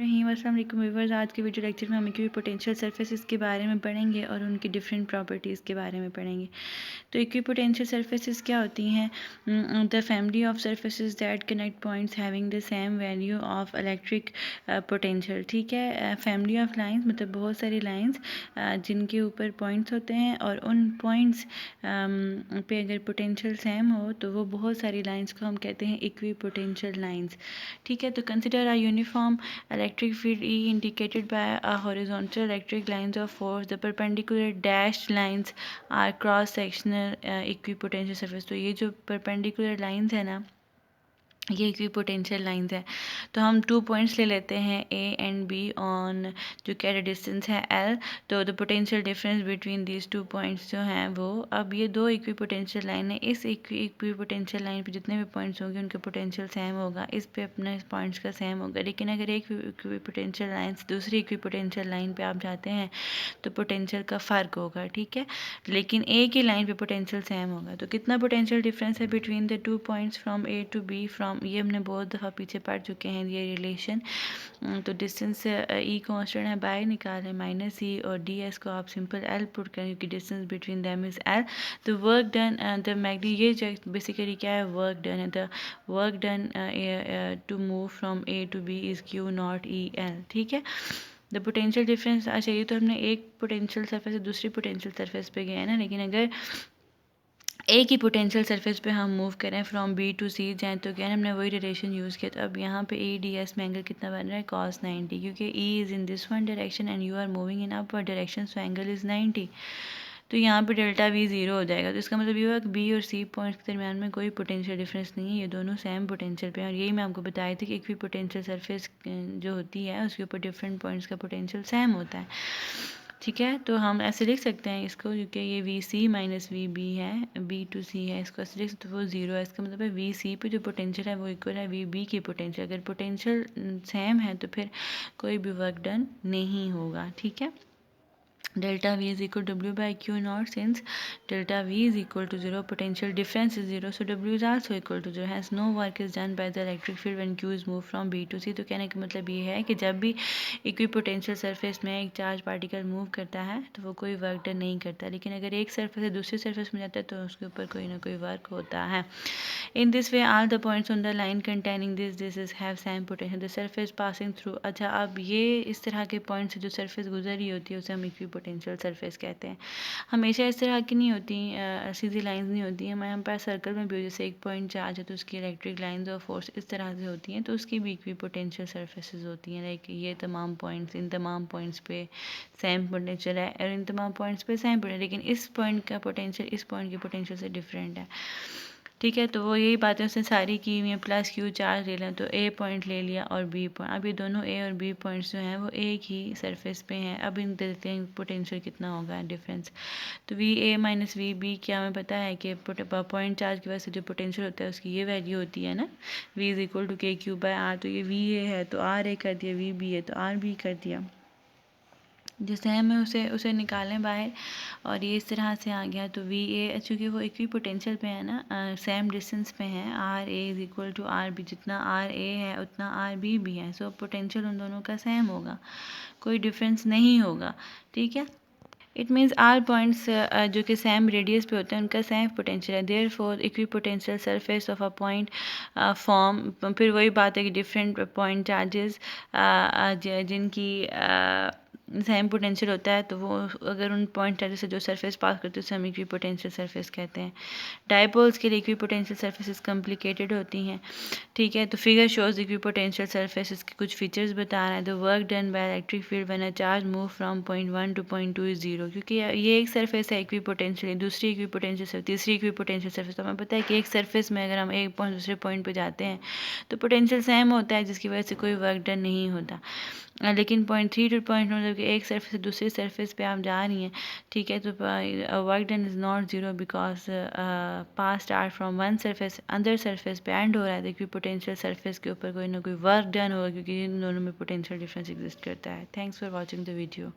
रहीम। अस्सलाम वालेकुम व्यूअर्स। आज के वीडियो लेक्चर में हम इक्विपोटेंशियल सरफेसेस के बारे में पढ़ेंगे और उनकी डिफरेंट प्रॉपर्टीज़ के बारे में पढ़ेंगे। तो इक्विपोटेंशियल सरफेसेस क्या होती हैं? The family of surfaces that connect points having the same value of electric potential. ठीक है, फैमिली ऑफ लाइंस मतलब बहुत सारी लाइंस जिनके ऊपर पॉइंट्स होते हैं और उन पॉइंट्स पे अगर पोटेंशियल सेम हो तो वो बहुत सारी लाइंस को हम कहते हैं इक्विपोटेंशियल लाइंस। ठीक है, तो consider a uniform electric field E indicated by a horizontal electric lines of force. The perpendicular dashed lines are cross sectional equipotential surface. तो ये जो perpendicular lines है ना, ये इक्विपोटेंशियल लाइंस है। तो हम 2 पॉइंट्स ले लेते हैं ए एंड बी ऑन, जो कि डिस्टेंस है एल। तो the potential difference between these 2 points जो हैं वो, अब ये दो इक्विपोटेंशियल लाइन है, इस इक्विपोटेंशियल लाइन पे जितने भी पॉइंट्स होंगे उनका पोटेंशियल सेम होगा, इस पे अपने पॉइंट्स का सेम होगा। लेकिन अगर एक इक्विपोटेंशियल लाइन से दूसरी इक्विपोटेंशियल लाइन पे आप जाते हैं तो पोटेंशियल का फ़र्क होगा। ठीक है, लेकिन एक ही लाइन पे पोटेंशियल सेम होगा। तो कितना पोटेंशियल डिफरेंस है between the 2 points from A to B, from ये हमने बहुत दफ़ा पीछे पढ़ चुके हैं ये रिलेशन। तो डिस्टेंस ई कांस्टेंट है, बाय निकालें माइनस ई, और डी एस को आप सिंपल एल पुट करें क्योंकि distance between them is L. The work done the magnitude, ये जो बेसिकली क्या है, वर्क डन है। The work done to move from A to B is Q naught E L. ठीक है, द पोटेंशियल डिफरेंस, अच्छा ये तो हमने एक पोटेंशियल सरफेस से दूसरी पोटेंशियल सरफेस पे गए हैं ना, लेकिन अगर एक ही पोटेंशियल सरफेस पे हम मूव करें फ्रॉम बी टू सी जाएँ तो क्या हमने वही रिलेशन यूज़ किया। तो अब यहाँ पे ए डी एस में एंगल कितना बन रहा है, cos 90, क्योंकि E is in this one direction and you are moving in upward direction, so angle is 90। तो यहाँ पे डेल्टा वी ज़ीरो हो जाएगा। तो इसका मतलब ये हुआ कि बी और सी पॉइंट के दरमियान में कोई पोटेंशियल डिफरेंस नहीं है, ये दोनों सेम पोटेंशियल पे हैं। और यही मैं आपको बताई थी कि इक्वी पोटेंशियल सरफेस जो होती है उसके ऊपर डिफरेंट पॉइंट्स का पोटेंशियल सेम होता है। ठीक है, तो हम ऐसे लिख सकते हैं इसको, क्योंकि ये V C minus V B है, बी टू सी है, इसको ऐसे लिख सकते हैं, वो ज़ीरो है। इसका मतलब है वी सी पे जो पोटेंशियल है वो इक्वल है वी बी की पोटेंशियल। अगर पोटेंशियल सेम है तो फिर कोई भी वर्क डन नहीं होगा। ठीक है, delta v is equal to w by q naught, since delta v is equal to 0, potential difference is 0, so w is also equal to 0, hence no work is done by the electric field when q is moved from b to c। तो कहने का मतलब ये है कि जब भी equipotential surface में एक चार्ज पार्टिकल मूव करता है तो वो कोई वर्क डन नहीं करता, लेकिन अगर एक सरफेस से दूसरी सरफेस में जाता है तो उसके ऊपर कोई ना कोई वर्क होता है। In this way all the points on the line containing this is have same potential, the surface passing through. अच्छा, अब ये इस तरह के पॉइंट से जो सरफेस गुजर रही होती है उसे हम इक्विपोटेंशियल सरफेस कहते हैं। हमेशा इस तरह की नहीं होती, सीधी लाइंस नहीं होती हैं। हमारे पास सर्कल में भी जैसे एक पॉइंट चार्ज है तो उसकी इलेक्ट्रिक लाइंस और फोर्स इस तरह से होती हैं, तो उसकी भी इक्विपोटेंशियल सरफेसेस होती हैं। लाइक ये तमाम पॉइंट्स, इन तमाम पॉइंट्स पे सेम पोटेंशियल है और इन तमाम पॉइंट्स पे सेम पोटेंशियल, लेकिन इस पॉइंट का पोटेंशियल इस पॉइंट के पोटेंशियल से डिफरेंट है। ठीक है, तो वो यही बातें उसने सारी की हुई हैं। प्लस क्यू चार्ज ले लें तो ए पॉइंट ले लिया और बी पॉइंट, अब ये दोनों ए और बी पॉइंट्स जो हैं वो एक ही सरफेस पे हैं। अब इन देखते हैं पोटेंशियल कितना होगा डिफरेंस। तो V A minus V B, क्या हमें पता है कि पॉइंट चार्ज की वजह से जो पोटेंशियल होता है उसकी ये वैल्यू होती है ना, वी इज़ इक्वल टू के क्यू बाय आर। तो ये वी ए है तो आर ए कर दिया, वी बी है तो आर बी कर दिया। जो सेम है उसे निकालें बाहर और ये इस तरह से आ गया। तो वी ए, चूँकि वो इक्वी पोटेंशियल पे है ना, सेम डिस्टेंस पे हैं, R A is equal to R B, जितना आर ए है उतना आर बी भी है, सो पोटेंशियल उन दोनों का सेम होगा, कोई डिफरेंस नहीं होगा। ठीक है, इट मीन्स आर पॉइंट्स जो कि सेम रेडियस पे होते हैं उनका सेम पोटेंशियल है। Therefore equipotential surface of a point form, फिर वही बात है कि डिफरेंट पॉइंट चार्जेस जिनकी सेम पोटेंशियल होता है, तो वो अगर उन पॉइंट चार्जेस से जो सरफेस पास करते हैं उसे हम इक्वी पोटेंशियल सरफेस कहते हैं। डायपोल्स के लिए इक्वी पोटेंशियल सरफेसेस कॉम्प्लिकेटेड होती हैं। ठीक है, तो figure shows equi potential surfaces के कुछ फीचर्स बता रहा है। The work done by electric field when a charge move from point 1 two point 2 is 0, क्योंकि ये एक सरफेस है इक्वी पोटेंशियल, दूसरी इक्वी पोटेंशियल सरफेस, तीसरी इक्वी पोटेंशियल सरफेस। तो हमें पता है कि एक सरफेस में अगर हम एक पॉइंट दूसरे पॉइंट पर जाते हैं तो पोटेंशियल सेम होता है, जिसकी वजह से कोई वर्क डन नहीं होता। लेकिन पॉइंट 3 टू पॉइंट मतलब कि एक सरफेस से दूसरी सरफेस पे आप जा रही हैं, ठीक है, तो work done is not zero because pass start from one surface other surface पे एंड हो रहा है, देखिए पोटेंशियल सरफेस के ऊपर कोई ना कोई वर्क डन होगा, क्योंकि इन दोनों में पोटेंशियल डिफरेंस एग्जिस्ट करता है। Thanks for watching the video.